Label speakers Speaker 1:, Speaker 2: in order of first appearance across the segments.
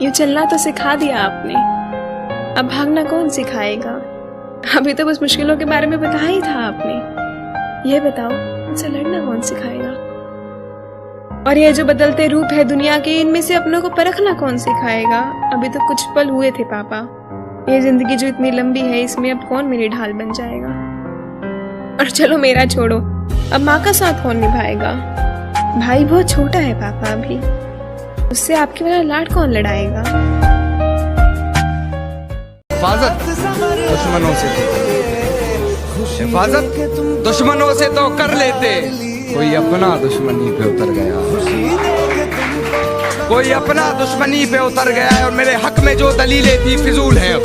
Speaker 1: यूं चलना तो सिखा दिया आपने, अब भागना कौन सिखाएगा। अभी तो बस मुश्किलों के बारे में बताया ही था आपने। ये बताओ मुझसे लड़ना कौन सिखाएगा। और ये जो बदलते रूप है दुनिया के, इनमें से अपनों को परखना कौन सिखाएगा। अभी तो कुछ पल हुए थे पापा, ये जिंदगी जो इतनी लंबी है इसमें अब कौन मेरी ढाल बन जाएगा। और चलो मेरा छोड़ो, अब माँ का साथ कौन निभाएगा। भाई बहुत छोटा है पापा अभी, उससे आपके वाला लाड कौन लड़ाएगा।
Speaker 2: हिफाजत दुश्मनों से, हिफाजत दुश्मनों से तो कर लेते, कोई अपना दुश्मनी पे उतर गया, कोई अपना दुश्मनी पे उतर गया है। और मेरे हक में जो दलीलें थी फिजूल है अब,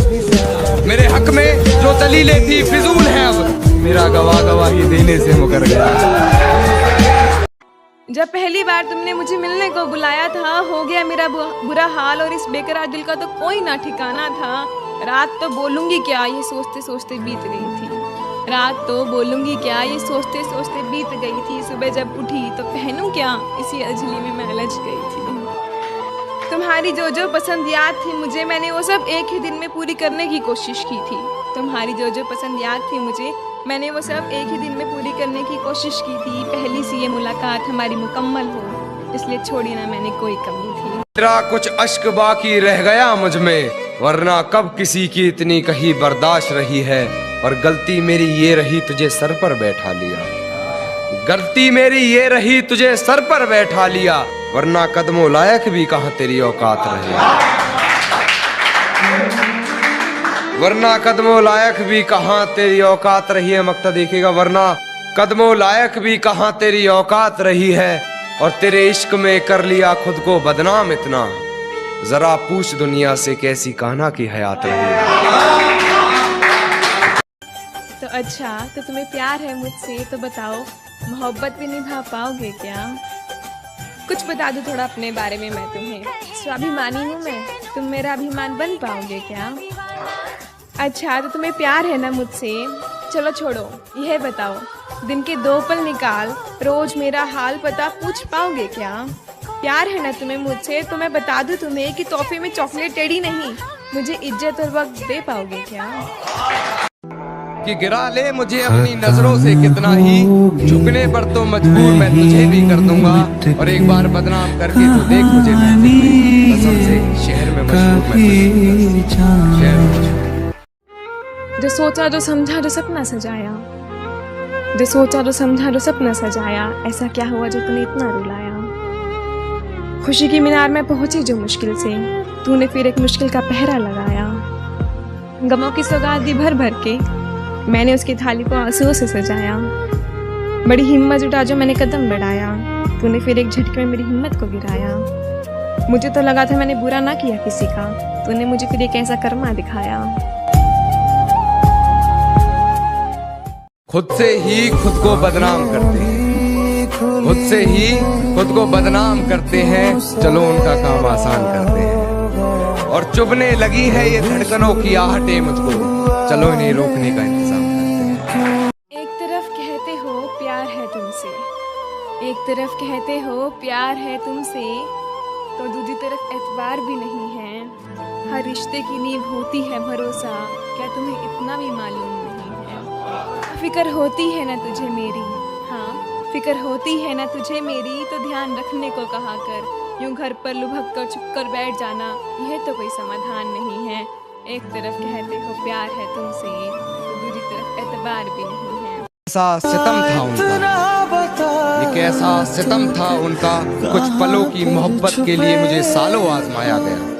Speaker 2: मेरे हक में जो दलीलें थी फिजूल है अब, मेरा गवाही देने से मुकर गया।
Speaker 1: जब पहली बार तुमने मुझे मिलने को बुलाया था, हो गया मेरा बुरा हाल, और इस बेकरार दिल का तो कोई ना ठिकाना था। रात तो बोलूंगी क्या ये सोचते सोचते बीत गई थी, रात तो बोलूंगी क्या ये सोचते सोचते बीत गई थी। सुबह जब उठी तो पहनूं क्या, इसी अंजलि में मैं उलझ गई थी। तुम्हारी जो जो पसंद याद थी मुझे, मैंने वो सब एक ही दिन में पूरी करने की कोशिश की थी। तुम्हारी जो जो पसंद याद थी मुझे, मैंने वो सब एक ही दिन में पूरी करने की कोशिश की थी। पहली सी ये मुलाकात हमारी मुकम्मल हो, इसलिए छोड़ी ना मैंने कोई कमी थी।
Speaker 2: तेरा कुछ अश्क बाकी रह गया मुझ में, वरना कब किसी की इतनी कही बर्दाश्त रही है। और गलती मेरी ये रही तुझे सर पर बैठा लिया, गलती मेरी ये रही तुझे सर पर बैठा लिया, वरना कदमों लायक भी कहाँ तेरी औकात रही, वरना कदमों लायक भी कहाँ तेरी औकात रही है। मक्ता देखिएगा, वरना कदमों लायक भी कहाँ तेरी औकात रही है। और तेरे इश्क में कर लिया खुद को बदनाम इतना, जरा पूछ दुनिया से कैसी कान्हा की हयात रही है।
Speaker 1: तो अच्छा, तो तुम्हें प्यार है मुझसे तो बताओ, मोहब्बत भी निभा पाओगे क्या। कुछ बता दो थोड़ा अपने बारे में, मैं तुम्हें स्वाभिमानी हूँ मैं, तुम मेरा अभिमान बन पाओगे क्या। अच्छा, तो तुम्हें प्यार है ना मुझसे, चलो छोड़ो यह बताओ, दिन के 2 पल निकाल रोज मेरा हाल पता पूछ पाओगे क्या। प्यार है ना तुम्हें मुझसे, तो मैं बता दूं तुम्हें कि तोहफे में चॉकलेट टेडी नहीं, मुझे इज्जत और वक्त दे पाओगे क्या।
Speaker 2: कि गिरा ले मुझे अपनी नजरों से कितना ही, झुकने पर तो मजबूर मैं तुझे भी कर दूंगा। और एक बार बदनाम करके तो देख मुझे कसम से, शहर में मशहूर
Speaker 1: जो सोचा जो समझा जो सपना सजाया, जो सोचा जो समझा जो सपना सजाया, ऐसा क्या हुआ जो तूने इतना रुलाया। खुशी की मीनार में पहुंची जो मुश्किल से, तूने फिर एक मुश्किल का पहरा लगाया। गमों की सौगात दी भर भर के, मैंने उसकी थाली को आंसुओं से सजाया। बड़ी हिम्मत जुटा जो मैंने कदम बढ़ाया, तूने फिर एक झटके में मेरी हिम्मत को गिराया। मुझे तो लगा था मैंने बुरा ना किया किसी का, तूने मुझे फिर एक ऐसा कर्मा दिखाया।
Speaker 2: खुद से ही खुद को बदनाम करते हैं, खुद से ही खुद को बदनाम करते हैं, चलो उनका काम आसान करते हैं। और चुभने लगी है ये धड़कनों की आहटें मुझको, चलो इन्हें रोकने का इंतजाम करते हैं।
Speaker 1: एक तरफ कहते हो प्यार है तुमसे, एक तरफ कहते हो प्यार है तुमसे, तो दूसरी तरफ एतबार भी नहीं है। हर रिश्ते की नींव होती है भरोसा, क्या तुम्हें इतना भी मालूम नहीं है। फिक्र होती है ना तुझे मेरी, हाँ फिक्र होती है ना तुझे मेरी, तो ध्यान रखने को कहा कर। यूं घर पर लुभक कर चुप कर बैठ जाना, यह तो कोई समाधान नहीं है। एक तरफ कहते हो प्यार है तुमसे, तो दूसरी तरफ एतबार भी नहीं है।
Speaker 2: कैसा सितम था उनका, ये कैसा सितम था उनका, कुछ पलों की मोहब्बत के लिए मुझे सालों आजमाया गया।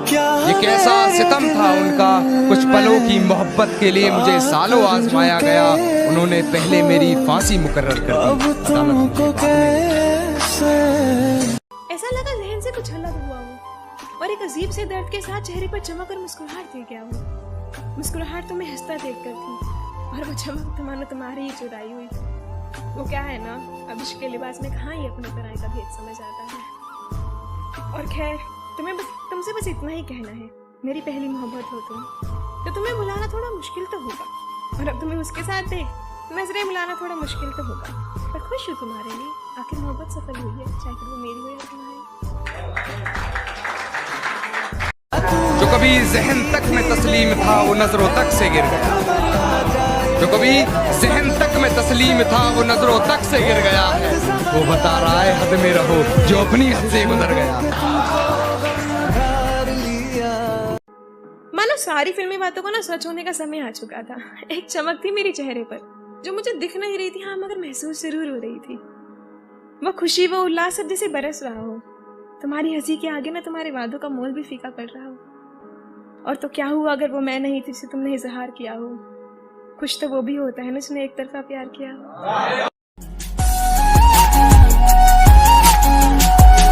Speaker 2: ये कैसा सितम था उनका, कुछ पलों की मोहब्बत के लिए मुझे सालों आजमाया गया। उन्होंने पहले मेरी फांसी मुकर्रर कर दी।
Speaker 1: ऐसा लगा जहन से कुछ अलग हुआ हो, और एक अजीब से दर्द के साथ चेहरे पर चमक और मुस्कुराहट थी। क्या वो मुस्कुराहट तुम्हें हंसता देखकर थी, और वो चमक तो मानो तुम्हारी ही चुराई हुई। वो क्या है ना, अब इश्क के लिबास में कहाँ ही अपने पराई का भेद समझ आता है। और खैर, तुमसे बस इतना ही कहना है, मेरी पहली मोहब्बत हो तुम, तो तुम्हें बुलाना थोड़ा मुश्किल तो होगा, और अब तुम्हें उसके साथ देख नजरें मिलाना थोड़ा मुश्किल तो होगा, पर खुश हूँ तुम्हारे लिए। आखिर मोहब्बत सफल हुई है, चाहे वो मेरी हो या तुम्हारी।
Speaker 2: कभी जहन तक में तस्लीम था वो नजरों तक से गिर गया, जो कभी जहन तक में तस्लीम था वो नजरों तक से गिर गया है, वो बता रहा है हद में रहो जो अपनी हद से गुजर गया।
Speaker 1: मानो सारी फिल्मी बातों को ना सच होने का समय आ चुका था। एक चमक थी मेरे चेहरे पर जो मुझे दिख नहीं रही थी, हाँ मगर महसूस जरूर हो रही थी। वो खुशी वो उल्लास सब जैसे बरस रहा हो। तुम्हारी हंसी के आगे ना तुम्हारे वादों का मोल भी फीका पड़ रहा हो। और तो क्या हुआ अगर वो मैं नहीं थी जिसे तुमने इजहार किया हो। खुश तो वो भी होता है ना जिसने एक तरफा प्यार किया हो।